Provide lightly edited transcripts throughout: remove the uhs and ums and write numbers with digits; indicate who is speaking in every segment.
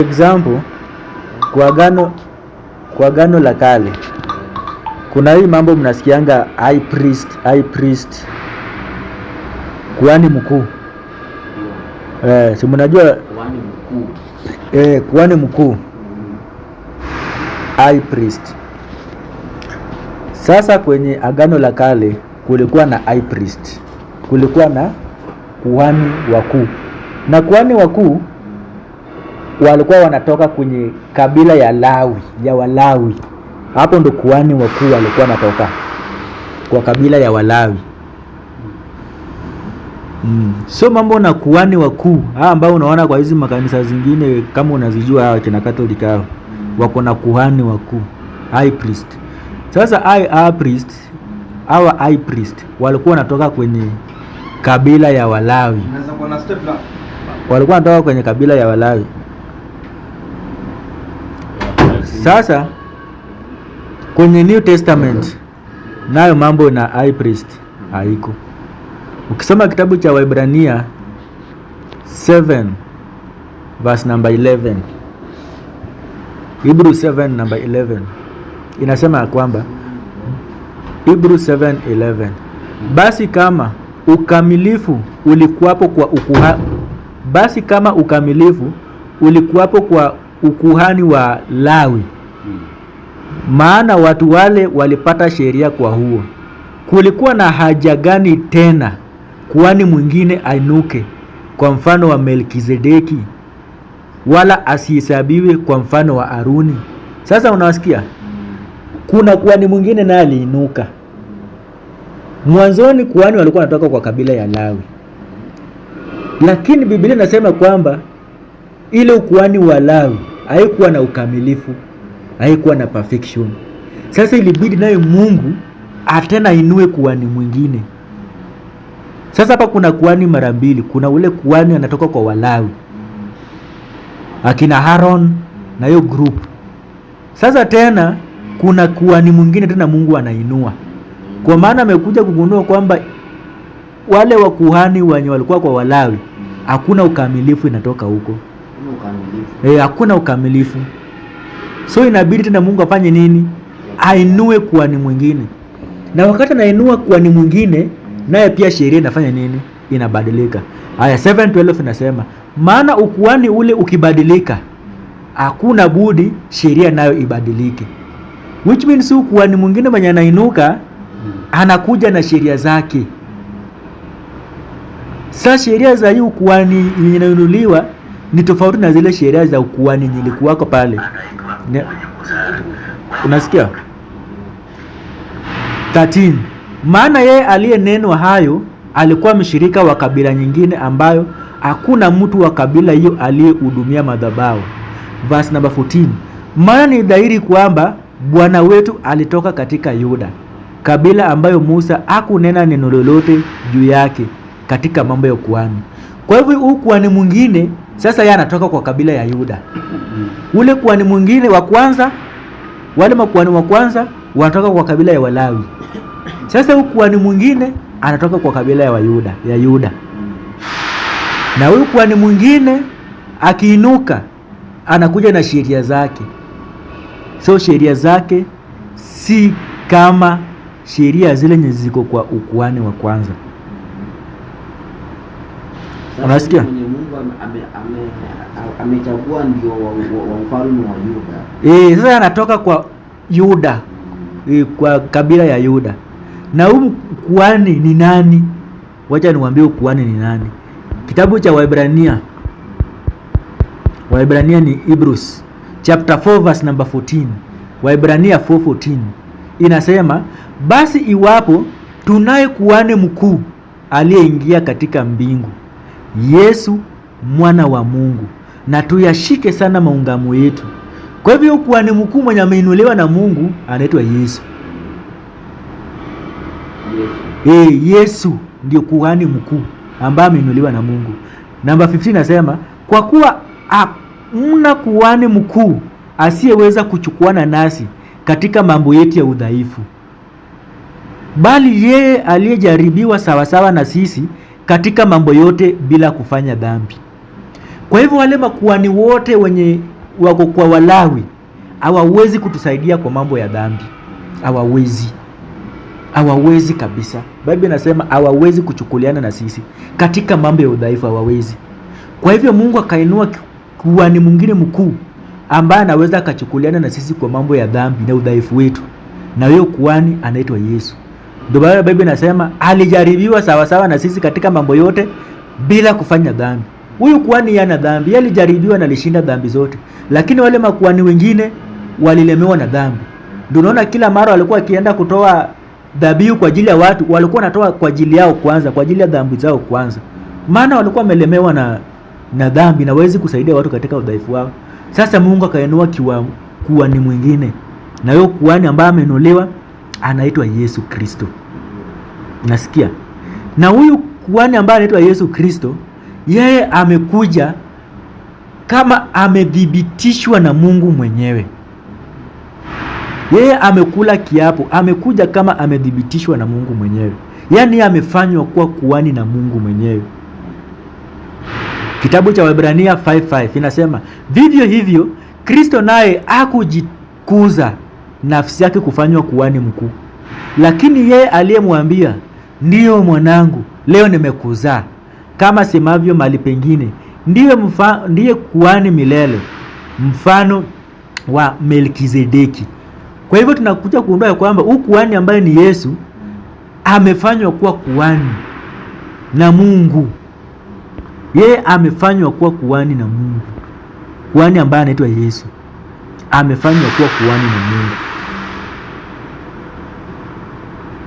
Speaker 1: Example, kwa agano la kale kuna hii mambo mnasikianga high priest, kuhani mkuu. Si mnajua kuhani mkuu, high priest. Sasa kwenye agano la kale kulikuwa na high priest, kulikuwa na kuhani wakuu, na kuhani wakuu walikuwa wanatoka kwenye kabila ya Walawi. Hapo ndo kuhani wakuu walikuwa wanatoka, kwa kabila ya Walawi. So mambo na kuhani wakuu ambao unaona kwa hizi makanisa zingine, kama unazijua hawa kina Catholic hao wako na kuhani wakuu, high priest. Sasa high priest walikuwa wanatoka kwenye kabila ya Walawi, walikuwa wanatoka kwenye kabila ya Walawi. Sasa kwenye New Testament nayo mambo na high priest haiko. Ukisoma kitabu cha Waebrania 7 verse number 11, Hebrews 7 number 11 inasema kwamba, Hebrews 7:11, basi kama ukamilifu ulikuwapo kwa ukuhani wa Lawi, maana watu wale walipata sheria kwa huo, kulikuwa na haja gani tena kuhani mwingine ainuke kwa mfano wa Melkizedeki, wala asihesabiwe kwa mfano wa Aruni? Sasa unawasikia, kuna kuhani mwingine naye aliinuka. Mwanzoni kuhani walikuwa wanatoka kwa kabila ya Lawi, lakini Biblia inasema kwamba ile ukuhani wa Lawi haikuwa na ukamilifu, haikuwa na perfection. Sasa ilibidi naye Mungu atena inue kuhani mwingine. Sasa hapa kuna kuhani mara mbili. Kuna ule kuhani anatoka kwa Walawi, akina Aaron na hiyo group. Sasa tena kuna kuhani mwingine tena Mungu anainua, kwa maana amekuja kugundua kwamba wale wa kuhani wenye walikuwa kwa Walawi hakuna ukamilifu inatoka huko. Hakuna ukamilifu. So inabidi tena Mungu afanye nini? Ainue kuhani mwingine. Na wakati anainua kuhani mwingine, naye pia sheria inafanya nini? Inabadilika. Aya 7:12 inasema, maana ukuhani ule ukibadilika, hakuna budi sheria nayo ibadilike. Which means kuhani mwingine mwenye anainuka anakuja na sheria zake. Sasa sheria za hii ukuhani inainuliwa ni tofauti na zile sheria za ukuhani zilikuwako pale. Unasikia? 13, maana yeye aliyenenwa hayo alikuwa mshirika wa kabila nyingine ambayo hakuna mtu wa kabila hiyo aliyehudumia madhabahu. Verse number 14, maana ni dhahiri kwamba Bwana wetu alitoka katika Yuda, kabila ambayo Musa hakunena neno lolote juu yake katika mambo ya kuhani. Kwa hivyo huyu kuhani mwingine sasa yeye anatoka kwa kabila ya Yuda. Ule kuhani mwingine wa kwanza, wale makuhani wa kwanza wanatoka kwa kabila ya Walawi. Sasa huyu kuhani mwingine anatoka kwa kabila ya Yuda. Na huyu kuhani mwingine akiinuka anakuja na sheria zake. So sheria zake si kama sheria zile ziko kwa ukuhani wa kwanza. Unasikia?
Speaker 2: Mungu amechagua ndio wa ufalme wa Yuda.
Speaker 1: Sasa anatoka kwa Yuda, kwa kabila ya Yuda. Na huyu kuhani ni nani? Wacha niwaambie kuhani ni nani. Kitabu cha Waebrania ni Hebrews chapter 4 verse number 14. Waebrania 4:14 inasema, basi iwapo tunaye kuhani mkuu aliyeingia katika mbingu, Yesu mwana wa Mungu, na tuyashike sana maungamo yetu. Kwa hivyo kuhani mkuu mwenye ameinuliwa na Mungu anaitwa Yesu. Yesu ndio kuhani mkuu ambaye ameinuliwa na Mungu. Namba 15 nasema, kwa kuwa hamna kuhani mkuu asiyeweza kuchukuana nasi katika mambo yetu ya udhaifu, bali yeye aliyejaribiwa sawasawa na sisi katika mambo yote bila kufanya dhambi. Kwa hivyo wale makuhani wote wenye wako kwa Walawi hawawezi kutusaidia kwa mambo ya dhambi. Hawawezi kabisa. Biblia inasema hawawezi kuchukuliana na sisi katika mambo ya udhaifu, hawawezi. Kwa hivyo Mungu akainua kuhani mwingine mkuu ambaye anaweza akachukuliana na sisi kwa mambo ya dhambi na udhaifu wetu, na huyo kuhani anaitwa Yesu. Ndio maana Biblia inasema alijaribiwa sawa sawa na sisi katika mambo yote bila kufanya dhambi. Huyu kuhani yana dhambi, yeye alijaribiwa na alishinda dhambi zote. Lakini wale makuhani wengine walilemewa na dhambi. Ndio unaona kila mara walikuwa akienda kutoa dhabihu kwa ajili ya watu, walikuwa wanatoa kwa ajili yao kwanza, kwa ajili ya dhambi zao kwanza. Maana walikuwa wamelemewa na dhambi na hawezi kusaidia watu katika udhaifu wao. Sasa Mungu akainua kuhani mwingine. Na huyo kuhani ambaye ameinuliwa anaitwa Yesu Kristo. Nasikia? Na huyu kuhani ambaye anaitwa Yesu Kristo, yeye amekuja kama amedhibitishwa na Mungu mwenyewe. Yeye amekula kiapo, amekuja kama amedhibitishwa na Mungu mwenyewe. Yaani amefanywa kuwa kuhani na Mungu mwenyewe. Kitabu cha Waebrania 5:5 inasema, vivyo hivyo Kristo naye hakujikuza nafsi yake kufanywa kuhani mkuu, lakini yeye aliyemwambia, ndiyo mwanangu, leo nimekuzaa, kama semavyo mahali pengine, ndiye kuhani milele, mfano wa Melkizedeki. Kwa hivyo tunakuja kuondoa kwamba huyu kuhani ambaye ni Yesu amefanywa kuwa kuhani na Mungu. Yeye amefanywa kuwa kuhani na Mungu. Kuhani ambaye anaitwa Yesu amefanywa kuwa kuhani na Mungu.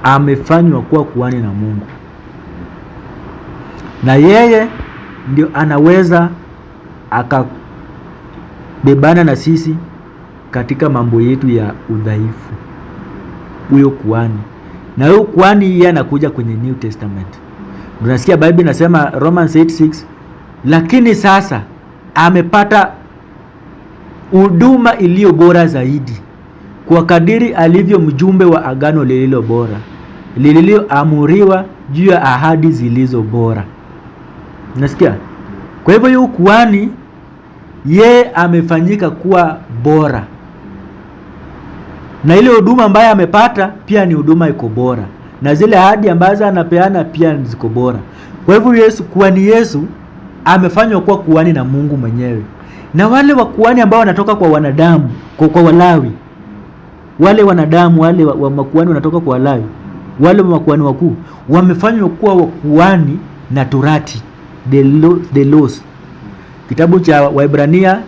Speaker 1: Amefanywa kuwa kuhani na Mungu. Na yeye ndio anaweza akabebana na sisi katika mambo yetu ya udhaifu. Huyo kuhani. Na huyo kuhani yeye anakuja kwenye New Testament. Tunasikia Biblia inasema Romans 8:6, lakini sasa amepata huduma iliyo bora zaidi, kwa kadiri alivyo mjumbe wa agano lililo bora, lililoamuriwa juu ya ahadi zilizo bora. Unasikia? Kwa hivyo huyu kuhani yeye amefanyika kuwa bora, na ile huduma ambayo amepata pia ni huduma iko bora, na zile ahadi ambazo anapeana pia ziko bora. Kwa hivyo Yesu, kuhani Yesu amefanywa kuwa kuhani na Mungu mwenyewe. Na wale wakuhani ambao wanatoka kwa wanadamu, kwa Walawi, wale wanadamu wale wa makuhani wanatoka kwa Walawi, wale makuhani wakuu wamefanywa kuwa wakuhani na Torati, the laws. Kitabu cha Waebrania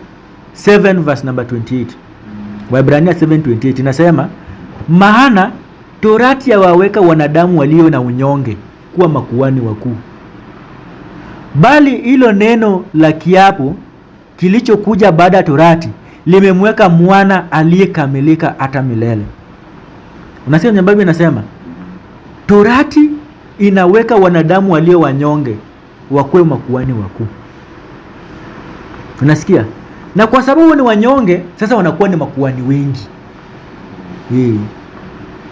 Speaker 1: 7 verse number 28. Waebrania 7:28 inasema, maana Torati yawaweka wanadamu walio na unyonge kuwa makuhani wakuu, bali hilo neno la kiapo kilichokuja baada ya Torati limemweka mwana aliyekamilika hata milele. Unasikia Biblia inasema Torati inaweka wanadamu walio wanyonge wakuwe makuhani wakuu. Unasikia? Na kwa sababu ni wanyonge, sasa wanakuwa ni makuhani wengi.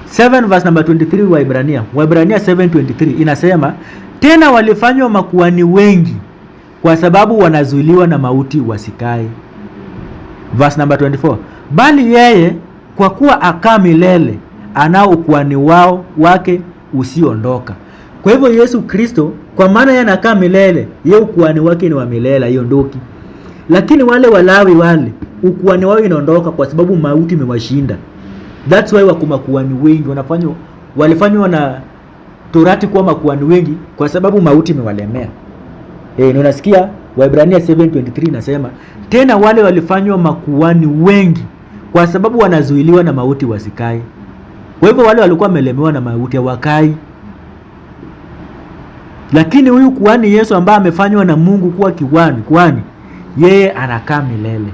Speaker 1: 7 verse number 23 Waebrania 7:23 inasema, tena walifanywa makuhani wengi kwa sababu wanazuiliwa na mauti wasikae. Verse number 24, bali yeye kwa kuwa akaa milele anao ukuhani wake usiondoka. Kwa hivyo Yesu Kristo, kwa maana yeye anakaa milele, yeye ukuhani wake ni wa milele, haiondoki. Lakini wale Walawi wale ukuhani wao inaondoka kwa sababu mauti imewashinda. That's why wako makuhani wengi, walifanywa na Torati kuwa makuhani wengi kwa sababu mauti imewalemea. Unasikia Waebrania 7:23 inasema, tena wale walifanywa makuhani wengi kwa sababu wanazuiliwa na mauti wasikae. Kwa hivyo wale walikuwa wamelemewa na mauti hawakai. Lakini huyu kuhani Yesu ambaye amefanywa na Mungu kuwa kuhani, yeye anakaa milele.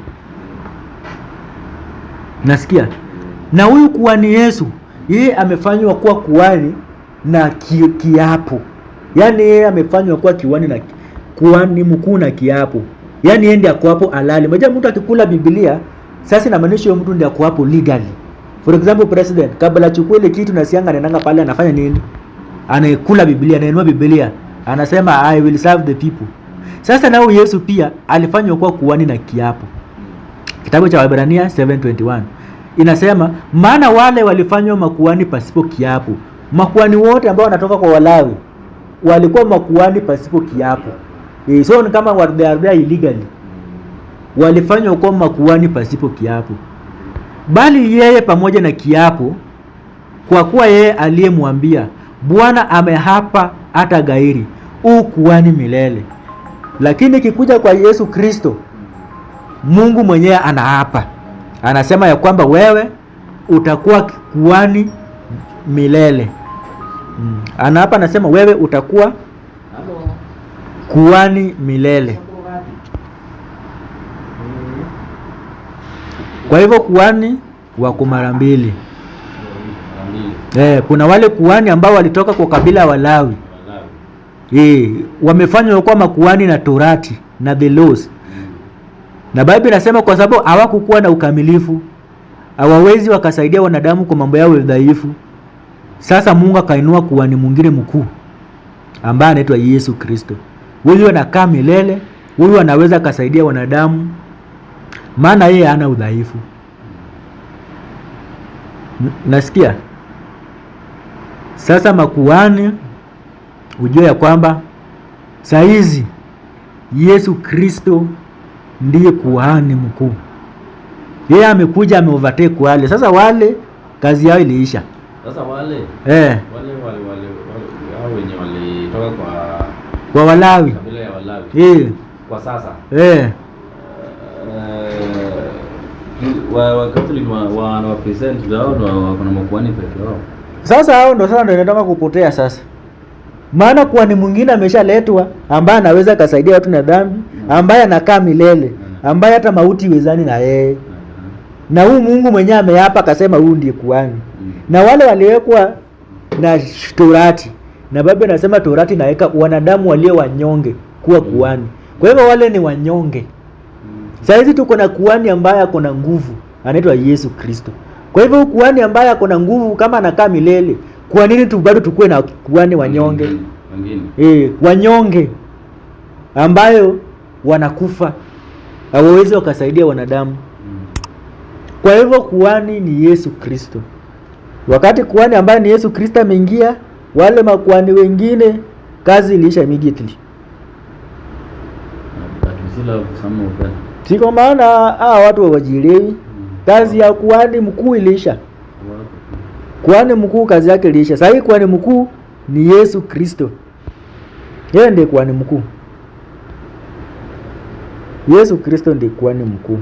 Speaker 1: Nasikia? Na huyu kuhani Yesu, yeye amefanywa kuwa kuhani na kiapo. Yaani yeye amefanywa kuwa kuhani mkuu na kiapo. Yaani yeye ndiye ako hapo halali. Unajua mtu akikula Biblia, sasa inamaanisha huyo mtu ndiye ako hapo legally. For example, president kabla achukue ile kitu na sianga anaenda pale anafanya nini? Anakula Biblia, anainua Biblia, anasema I will serve the people. Sasa nao Yesu pia alifanywa kuwa kuhani na kiapo. Kitabu cha Waebrania 7:21 inasema, maana wale walifanywa makuhani pasipo kiapo. Makuhani wote ambao wanatoka kwa Walawi walikuwa makuhani pasipo kiapo. So ni kama they are there illegally. Walifanywa kuwa makuhani pasipo kiapo. Bali yeye pamoja na kiapo, kwa kuwa yeye aliyemwambia, Bwana amehapa hata gairi, kuhani milele. Lakini kikuja kwa Yesu Kristo, Mungu mwenyewe anaapa. Anasema ya kwamba wewe utakuwa kuhani milele. Anaapa, anasema wewe utakuwa kuhani milele. Kwa hivyo kuhani wako mara mbili. Kuna wale kuhani ambao walitoka kwa kabila wa Lawi. Wamefanywa kuwa makuhani na Torati na the laws. Na Biblia inasema kwa sababu hawakukuwa na ukamilifu, hawawezi wakasaidia wanadamu kwa mambo yao dhaifu. Sasa Mungu akainua kuhani mwingine mkuu ambaye anaitwa Yesu Kristo. Huyu anakaa milele, huyu anaweza kasaidia wanadamu, maana yeye hana udhaifu. Nasikia? Sasa makuhani, ujue ya kwamba saizi Yesu Kristo ndiye kuhani mkuu. Yeye amekuja ameovertake wale. Sasa wale kazi yao iliisha.
Speaker 3: Sasa wale hao wenye walitoka
Speaker 1: kwa Walawi.
Speaker 3: Kabila ya Walawi. Kwa sasa. Wakati wana present wao kuna makuhani peke yao.
Speaker 1: Sasa hao ndio inataka kupotea sasa. Maana kuhani mwingine ameshaletwa ambaye anaweza kusaidia watu na dhambi, ambaye anakaa milele, ambaye hata mauti iwezani na yeye. Na huyu Mungu mwenyewe ameapa akasema huyu ndiye kuhani. Na wale waliwekwa na Torati. Na Biblia inasema Torati inaweka wanadamu walio wanyonge kuwa kuhani. Kwa hivyo wale ni wanyonge. Sasa hizi tuko na kuhani ambaye ako na nguvu, anaitwa Yesu Kristo. Kwa hivyo kuhani ambaye ako na nguvu kama anakaa milele, kwa nini tu bado tukue na kuhani wanyonge? Wanyonge ambayo wanakufa, hawawezi wakasaidia wanadamu. Kwa hivyo kuhani ni Yesu Kristo. Wakati kuhani ambaye ni Yesu Kristo ameingia, wale makuhani wengine kazi iliisha immediately. Siko maana watu hawajielewi. Kazi ya kuhani mkuu iliisha. Kuhani mkuu kazi yake iliisha. Sasa hii kuhani mkuu ni Yesu Kristo. Yeye ndiye kuhani mkuu. Yesu Kristo ndiye kuhani mkuu.